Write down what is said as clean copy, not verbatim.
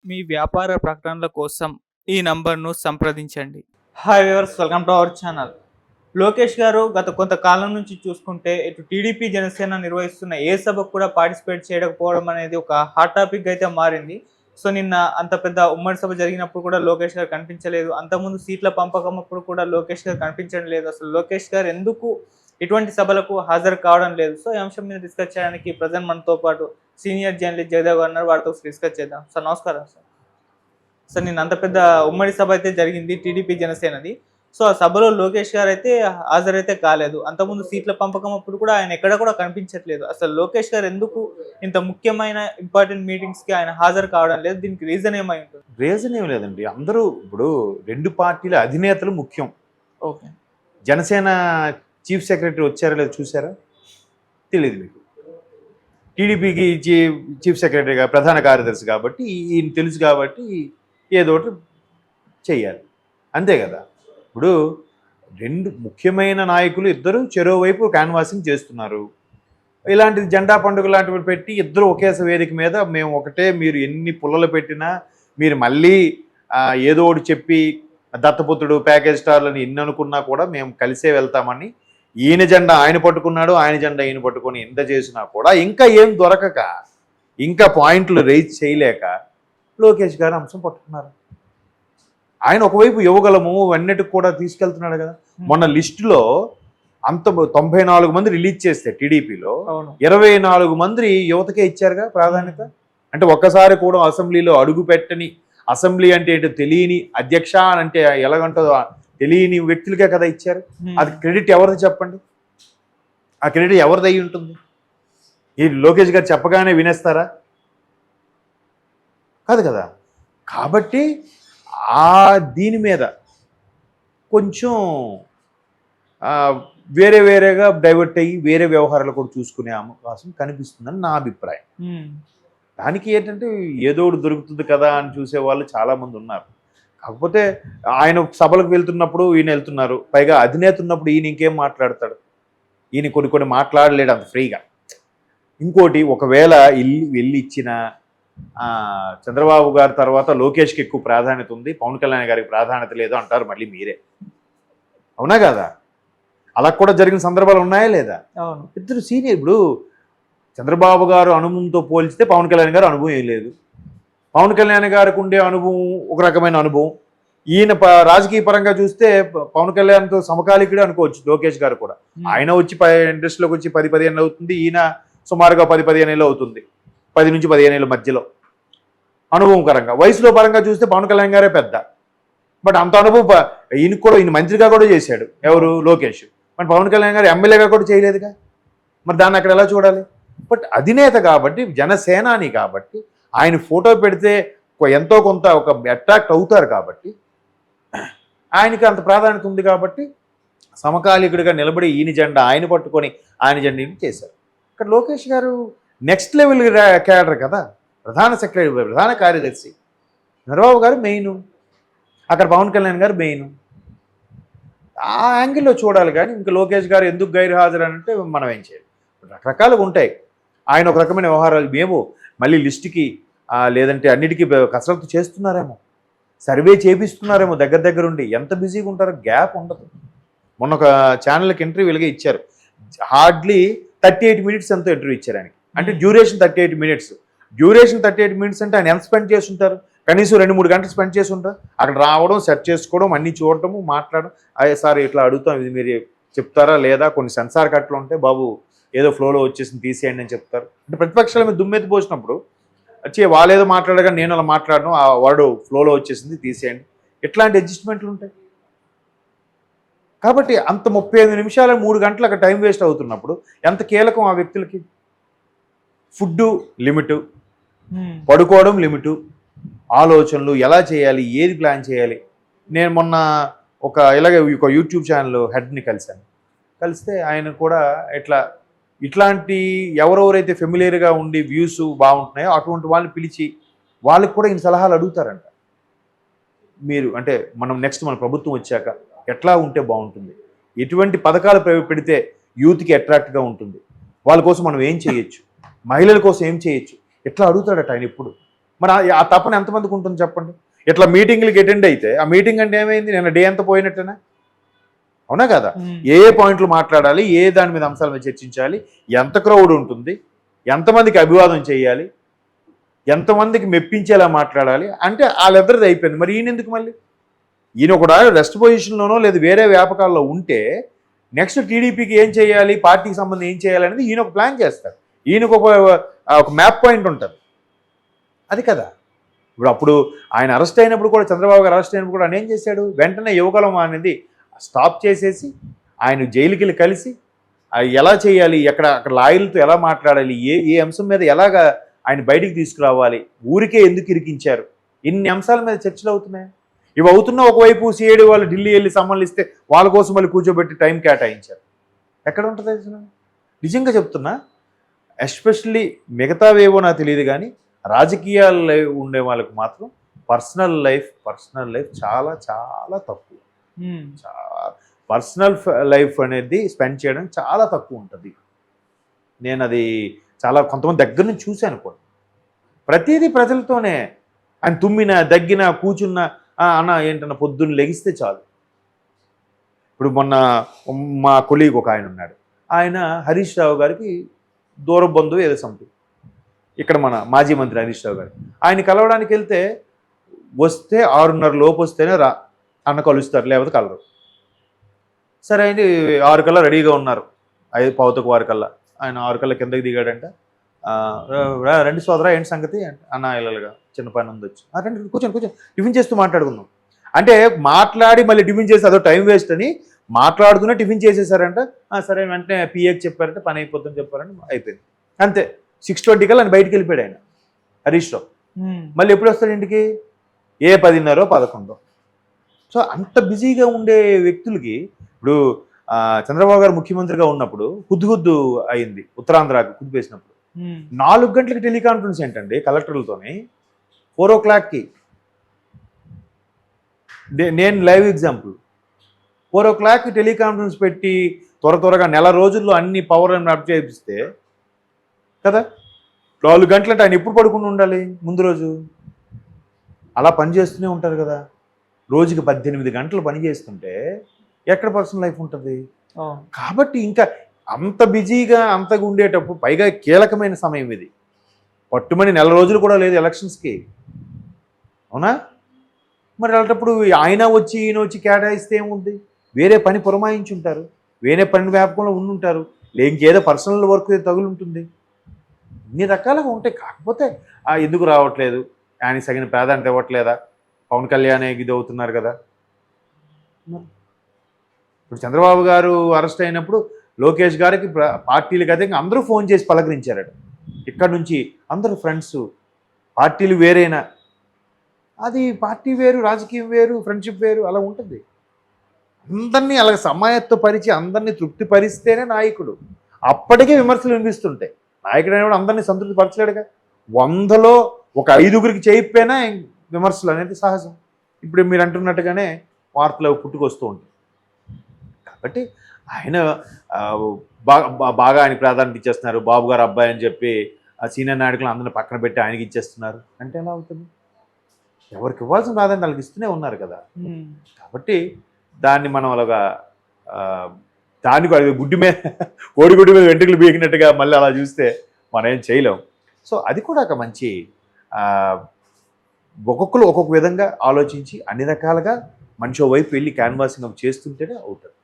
మీ వ్యాపార ప్రకటనల కోసం ఈ నంబర్ను సంప్రదించండి. Hi viewers, welcome to our channel. Lokesh గారు గత కొంతకాలం నుంచి చూసుకుంటే ఇటు టీడీపీ, జనసేన నిర్వహిస్తున్న ఏ సభకు కూడా పార్టిసిపేట్ చేయకపోవడం అనేది ఒక హాట్ టాపిక్ అయితే మారింది. సో నిన్న అంత పెద్ద ఉమ్మడి సభ జరిగినప్పుడు కూడా లోకేష్ గారు కనిపించలేదు. అంతకుముందు సీట్ల పంపకం అప్పుడు కూడా లోకేష్ గారు కనిపించడం లేదు. అసలు లోకేష్ గారు ఎందుకు ఇటువంటి సభలకు హాజరు కావడం లేదు? సో ఈ అంశం మీద డిస్కస్ చేయడానికి ప్రజెంట్ మనతో పాటు సీనియర్ జర్నలిస్ట్ జయదేవ్ గారు ఉన్నారు. వారితో డిస్కస్ చేద్దాం. సార్ నమస్కారం సార్. సార్ నిన్న అంత పెద్ద ఉమ్మడి సభ అయితే జరిగింది టీడీపీ జనసేనది. సో ఆ సభలో లోకేష్ గారు అయితే హాజరైతే కాలేదు. అంతకుముందు సీట్ల పంపకం అప్పుడు కూడా ఆయన ఎక్కడ కూడా కనిపించట్లేదు. అసలు లోకేష్ గారు ఎందుకు ఇంత ముఖ్యమైన ఇంపార్టెంట్ మీటింగ్స్కి ఆయన హాజరు కావడం లేదు? దీనికి రీజన్ ఏమై ఉంటుంది? రీజన్ ఏం లేదండి. అందరూ ఇప్పుడు 2 పార్టీల అధినేతలు ముఖ్యం. ఓకే. జనసేన చీఫ్ సెక్రటరీ వచ్చారా లేదా చూసారా? తెలియదు మీకు. టీడీపీకి చీఫ్ సెక్రటరీగా ప్రధాన కార్యదర్శి కాబట్టి ఈయన తెలుసు కాబట్టి ఏదో ఒకటి చెయ్యాలి, అంతే కదా. ఇప్పుడు 2 ముఖ్యమైన నాయకులు ఇద్దరు చెరోవైపు క్యాన్వాసింగ్ చేస్తున్నారు. ఇలాంటిది జెండా పండుగ లాంటివి పెట్టి ఇద్దరు ఒకే వేదిక మీద మేము ఒకటే, మీరు ఎన్ని పుల్లలు పెట్టినా మీరు మళ్ళీ ఏదో ఒకటి చెప్పి దత్తపుత్రుడు ప్యాకేజ్ స్టార్లని ఎన్ని అనుకున్నా కూడా మేము కలిసే వెళ్తామని ఈయన జెండా ఆయన పట్టుకున్నాడు, ఆయన జెండా ఈయన పట్టుకొని ఎంత చేసినా కూడా ఇంకా ఏం దొరకక, ఇంకా పాయింట్లు రైజ్ చేయలేక లోకేష్ గారు అంశం పట్టుకున్నారు. ఆయన ఒకవైపు యువగలము అన్నిటికి కూడా తీసుకెళ్తున్నాడు కదా. మొన్న లిస్టులో 94 మంది రిలీజ్ చేస్తే టీడీపీలో 24 మంది యువతకే ఇచ్చారుగా ప్రాధాన్యత. అంటే ఒక్కసారి కూడా అసెంబ్లీలో అడుగు పెట్టని, అసెంబ్లీ అంటే ఏంటో తెలియని, అధ్యక్ష అంటే ఎలాగంటుందో తెలియని వ్యక్తులకే కదా ఇచ్చారు. అది క్రెడిట్ ఎవరిది చెప్పండి? ఆ క్రెడిట్ ఎవరిది అయి ఉంటుంది? ఈ లోకేష్ గారు చెప్పగానే వినేస్తారా? కాదు కదా. కాబట్టి దీని మీద కొంచెం వేరేగా డైవర్ట్ అయ్యి వేరే వ్యవహారాలు కూడా చూసుకునే అవకాశం కనిపిస్తుందని నా అభిప్రాయం. దానికి ఏంటంటే ఏదో ఒకటి దొరుకుతుంది కదా అని చూసే వాళ్ళు చాలామంది ఉన్నారు. కాకపోతే ఆయన సభలకు వెళ్తున్నప్పుడు ఈయన వెళ్తున్నారు, పైగా అధినేత ఉన్నప్పుడు ఈయన ఇంకేం మాట్లాడతాడు? ఈయన కొన్ని మాట్లాడలేడు అంత ఫ్రీగా. ఇంకోటి, ఒకవేళ వెళ్ళి ఇచ్చిన చంద్రబాబు గారి తర్వాత లోకేష్కి ఎక్కువ ప్రాధాన్యత ఉంది, పవన్ కళ్యాణ్ గారికి ప్రాధాన్యత లేదు అంటారు మళ్ళీ మీరే. అవునా కదా? అలా కూడా జరిగిన సందర్భాలు ఉన్నాయా లేదా? ఇద్దరు సీనియర్. ఇప్పుడు చంద్రబాబు గారు అనుభవంతో పోల్చితే పవన్ కళ్యాణ్ గారు అనుభవం ఏం లేదు. పవన్ కళ్యాణ్ గారికి ఉండే అనుభవం ఒక రకమైన అనుభవం. ఈయన రాజకీయ పరంగా చూస్తే పవన్ కళ్యాణ్తో సమకాలికుడే అనుకోవచ్చు లోకేష్ గారు కూడా. ఆయన వచ్చి ఇండస్ట్రీలోకి వచ్చి 10-15 ఏళ్ళు అవుతుంది, ఈయన సుమారుగా 10-15 ఏళ్ళు అవుతుంది, 10 నుంచి 15 ఏళ్ళ మధ్యలో అనుభవకరంగా. వయసులో పరంగా చూస్తే పవన్ కళ్యాణ్ గారే పెద్ద. బట్ అంత అనుభవం ఈయన మంత్రిగా కూడా చేశాడు. ఎవరు? లోకేష్. మరి పవన్ కళ్యాణ్ గారు ఎమ్మెల్యేగా కూడా చేయలేదుగా. మరి దాన్ని అక్కడ ఎలా చూడాలి? బట్ అధినేత కాబట్టి, జనసేనాని కాబట్టి, ఆయన ఫోటో పెడితే ఎంతో కొంత ఒక అట్రాక్ట్ అవుతారు కాబట్టి, ఆయనకి అంత ప్రాధాన్యత ఉంది కాబట్టి సమకాలికుడిగా నిలబడి ఈయన జెండా ఆయన పట్టుకొని ఆయన జెండాని చేశారు. ఇక్కడ లోకేష్ గారు నెక్స్ట్ లెవెల్ క్యాడర్ కదా, ప్రధాన సెక్రటరీ, ప్రధాన కార్యదర్శి. చంద్రబాబు గారు మెయిన్, అక్కడ పవన్ కళ్యాణ్ గారు మెయిన్. ఆ యాంగిల్లో చూడాలి. కానీ ఇంకా లోకేష్ గారు ఎందుకు గైర్హాజరు అంటే మనం ఏం చేయాలి? రకరకాలుగా ఉంటాయి. ఆయన ఒక రకమైన వ్యవహారాలు మేము మళ్ళీ లిస్టుకి లేదంటే అన్నిటికీ కసరత్తు చేస్తున్నారేమో, సర్వే చేపిస్తున్నారేమో దగ్గరుండి. ఎంత బిజీగా ఉంటారో గ్యాప్ ఉండదు. మొన్న ఒక ఛానల్కి ఇంటర్వ్యూ ఇలాగే ఇచ్చారు. హార్డ్లీ 38 మినిట్స్ ఎంతో ఇంటర్వ్యూ ఇచ్చారు ఆయనకి. అంటే డ్యూరేషన్ 38 మినిట్స్. డ్యూరేషన్ 38 మినిట్స్ అంటే ఆయన ఎంత స్పెండ్ చేసి ఉంటారు? కనీసం 2-3 గంటలు స్పెండ్ చేసి ఉంటారు. అక్కడ రావడం, సెర్చ్ చేసుకోవడం, అన్నీ చూడటము, మాట్లాడడం. అయ్యే సార్ ఇట్లా అడుగుతాం, ఇది మీరు చెప్తారా లేదా? కొన్ని సెన్సార్ కట్లు ఉంటాయి, బాబు ఏదో ఫ్లోలో వచ్చేసింది తీసేయండి అని చెప్తారు. అంటే ప్రతిపక్షాల మీద దుమ్మెత్తి పోసినప్పుడు వాళ్ళేదో మాట్లాడగా నేను అలా మాట్లాడను, ఆ వర్డ్ ఫ్లోలో వచ్చేసింది తీసేయండి, ఇట్లాంటి అడ్జస్ట్మెంట్లు ఉంటాయి. కాబట్టి అంత 35 నిమిషాలు 3 గంటలు అక్కడ టైం వేస్ట్ అవుతున్నప్పుడు ఎంత కీలకం ఆ వ్యక్తులకి? ఫుడ్డు లిమిటు, పడుకోవడం లిమిటు, ఆలోచనలు ఎలా చేయాలి, ఏది ప్లాన్ చేయాలి. నేను మొన్న ఇలాగే ఒక యూట్యూబ్ ఛానల్ హెడ్ని కలిస్తే ఆయన కూడా ఇట్లాంటి ఎవరెవరైతే ఫెమిలియర్గా ఉండి వ్యూస్ బాగుంటున్నాయో అటువంటి వాళ్ళని పిలిచి వాళ్ళకి కూడా ఈయన సలహాలు అడుగుతారంట. మీరు అంటే మన ప్రభుత్వం వచ్చాక ఎట్లా ఉంటే బాగుంటుంది, ఎటువంటి పథకాలు పెడితే యూత్కి అట్రాక్ట్గా ఉంటుంది, వాళ్ళ కోసం మనం ఏం చేయొచ్చు, మహిళల కోసం ఏం చేయొచ్చు, ఎట్లా అడుగుతాడట ఆయన. ఇప్పుడు మరి ఆ తపన ఎంతమందికి ఉంటుంది చెప్పండి. ఇట్లా మీటింగ్లకి అటెండ్ అయితే ఆ మీటింగ్ అంటే ఏమైంది, నేను డే అంతా పోయినట్టేనా? అవునా కదా? ఏ పాయింట్లు మాట్లాడాలి, ఏ దాని మీద అంశాల మీద చర్చించాలి, ఎంత క్రౌడ్ ఉంటుంది, ఎంతమందికి అభివాదం చేయాలి, ఎంతమందికి మెప్పించేలా మాట్లాడాలి అంటే వాళ్ళిద్దరిది అయిపోయింది. మరి ఈయన ఎందుకు మళ్ళీ? ఈయన కూడా రెస్ట్ పొజిషన్లోనో లేదు వేరే వ్యాపకాల్లో ఉంటే నెక్స్ట్ టీడీపీకి ఏం చేయాలి, పార్టీకి సంబంధం ఏం చేయాలి అనేది ఈయన ఒక ప్లాన్ చేస్తారు. ఈయనకు ఒక మ్యాప్ పాయింట్ ఉంటుంది. అది కదా. అప్పుడు ఆయన అరెస్ట్ అయినప్పుడు కూడా, చంద్రబాబు గారు అరెస్ట్ అయినప్పుడు కూడా ఆయన ఏం చేశాడు, వెంటనే యువగలం అనేది స్టాప్ చేసేసి ఆయన జైలుకి వెళ్ళి కలిసి ఎలా చేయాలి, అక్కడ లాయర్లతో ఎలా మాట్లాడాలి, ఏ అంశం మీద ఎలాగా ఆయన బయటికి తీసుకురావాలి, ఊరికే ఎందుకు ఇరికించారు, ఇన్ని అంశాల మీద చర్చలు అవుతున్నాయి. ఇవి అవుతున్నా ఒకవైపు సిఐడి వాళ్ళు ఢిల్లీ వెళ్ళి సమ్మన్లు ఇస్తే వాళ్ళ కోసం మళ్ళీ కూర్చోబెట్టి టైం కేటాయించారు. ఎక్కడ ఉంటుంది అసలు? నిజంగా చెప్తున్నా, ఎస్పెషల్లీ మిగతావేవో నాకు తెలియదు కానీ రాజకీయాల్లో ఉండే వాళ్ళకి మాత్రం పర్సనల్ లైఫ్ చాలా చాలా తక్కువ. పర్సనల్ లైఫ్ అనేది స్పెండ్ చేయడం చాలా తక్కువ ఉంటుంది. నేను అది చాలా కొంతమంది దగ్గర నుంచి చూశాను కూడా. ప్రతిదీ ప్రజలతోనే. ఆయన తుమ్మిన, దగ్గిన, కూర్చున్న అన్న ఏంటన్న పొద్దున్న లెగిస్తే చాలు. ఇప్పుడు మొన్న మా కొలీగ్ ఒక ఆయన ఉన్నాడు, ఆయన హరీష్ రావు గారికి దూర బంధువు ఏదో సంథింగ్, ఇక్కడ మన మాజీ మంత్రి హరీష్ రావు గారు. ఆయన కలవడానికి వెళ్తే వస్తే 6:30 లోపు వస్తేనే అన్న కలుస్తారు, లేకపోతే కలరు. సరే ఆయన 6 కల్లా రెడీగా ఉన్నారు, 5:15 కల్లా. ఆయన 6 కల్లా కిందకి దిగాడంట. రండి సోదరా ఏంటి సంగతి అన్న, ఇళ్ళగా చిన్న పని ఉంది వచ్చి, రండి కూర్చొని టిఫిన్ చేస్తూ మాట్లాడుకుందాం అంటే, మాట్లాడి మళ్ళీ టిఫిన్ చేసి అదో టైం వేస్ట్ అని మాట్లాడుతూనే టిఫిన్ చేసేసారంట. సరే వెంటనే పిఏకి చెప్పారంటే పని అయిపోతుందని చెప్పారంటే అయిపోయింది అంతే. 6:20 కల్లా ఆయన బయటికి వెళ్ళిపోయాడు ఆయన హరీష్ రావు. మళ్ళీ ఎప్పుడు వస్తాడు ఇంటికి? 10:30, 11. సో అంత బిజీగా ఉండే వ్యక్తులకి ఇప్పుడు చంద్రబాబు గారు ముఖ్యమంత్రిగా ఉన్నప్పుడు హుద్దు అయింది, ఉత్తరాంధ్రకి కుదిపేసినప్పుడు 4 గంటలకి టెలికాన్ఫరెన్స్ ఏంటండి కలెక్టర్లతోని, 4 o'clockకి. నేను లైవ్ ఎగ్జాంపుల్, 4 o'clockకి టెలికాన్ఫరెన్స్ పెట్టి త్వరగా నెల రోజుల్లో అన్ని పవర్ అప్ చేపిస్తే కదా, 4 గంటలంటే ఆయన ఎప్పుడు పడుకుని ఉండాలి ముందు రోజు? అలా పనిచేస్తూనే ఉంటారు కదా. రోజుకి 18 గంటలు పని చేస్తుంటే ఎక్కడ పర్సనల్ లైఫ్ ఉంటుంది? కాబట్టి ఇంకా అంత బిజీగా అంతగా ఉండేటప్పుడు, పైగా కీలకమైన సమయం ఇది, పట్టుమని నెల రోజులు కూడా లేదు ఎలక్షన్స్కి, అవునా? మరి అలాంటప్పుడు ఆయన వచ్చి ఈయన వచ్చి కేటాయిస్తే ఏముంది? వేరే పని పురమాయించి ఉంటారు, వేరే పని వ్యాపకంలో ఉండుంటారు, ఇంకేదో పర్సనల్ వర్క్ తగులుంటుంది, ఇన్ని రకాలుగా ఉంటాయి. కాకపోతే ఎందుకు రావట్లేదు, ఆయనకి తగిన ప్రాధాన్యత ఇవ్వట్లేదా, పవన్ కళ్యాణ్ ఇది అవుతున్నారు కదా. ఇప్పుడు చంద్రబాబు గారు అరెస్ట్ అయినప్పుడు లోకేష్ గారికి పార్టీలకు అదే అందరూ ఫోన్ చేసి పలకరించారట. ఇక్కడ నుంచి అందరూ ఫ్రెండ్స్, పార్టీలు వేరేనా, అది పార్టీ వేరు, రాజకీయం వేరు, ఫ్రెండ్షిప్ వేరు, అలా ఉంటుంది. అందరినీ అలా సమాయత్తపరిచి అందరినీ తృప్తిపరిస్తేనే నాయకుడు. అప్పటికే విమర్శలు వినిపిస్తుంటాయి. నాయకుడు అనేవాడు అందరినీ సంతృప్తి పరచలేడుగా. 100లో ఒక 5గురికి చేయకపోయినా విమర్శలు అనేది సహజం. ఇప్పుడు మీరు అంటున్నట్టుగానే వార్తలు పుట్టుకొస్తూ ఉంటాయి. కాబట్టి ఆయన బాగా ఆయన ప్రాధాన్యత ఇచ్చేస్తున్నారు. బాబు గారు అబ్బాయి అని చెప్పి ఆ సీనియర్ నాయకులను అందరిని పక్కన పెట్టి ఆయనకి ఇచ్చేస్తున్నారు అంటే ఎలా అవుతుంది? ఎవరికి ఇవ్వాల్సిన ప్రాధాన్యత వాళ్ళకి ఇస్తూనే ఉన్నారు కదా. కాబట్టి దాన్ని మనం అలాగా దానికి గుడ్డి మీద కోడిగుడ్డి మీద వెంట్రుకలు బీకినట్టుగా మళ్ళీ అలా చూస్తే మనం ఏం చేయలేం. సో అది కూడా ఒక మంచి, ఒక్కొక్కరు ఒక్కొక్క విధంగా ఆలోచించి అన్ని రకాలుగా మనిషి వైపు వెళ్ళి క్యాన్వాసింగ్ చేస్తుంటేనే అవుతుంది.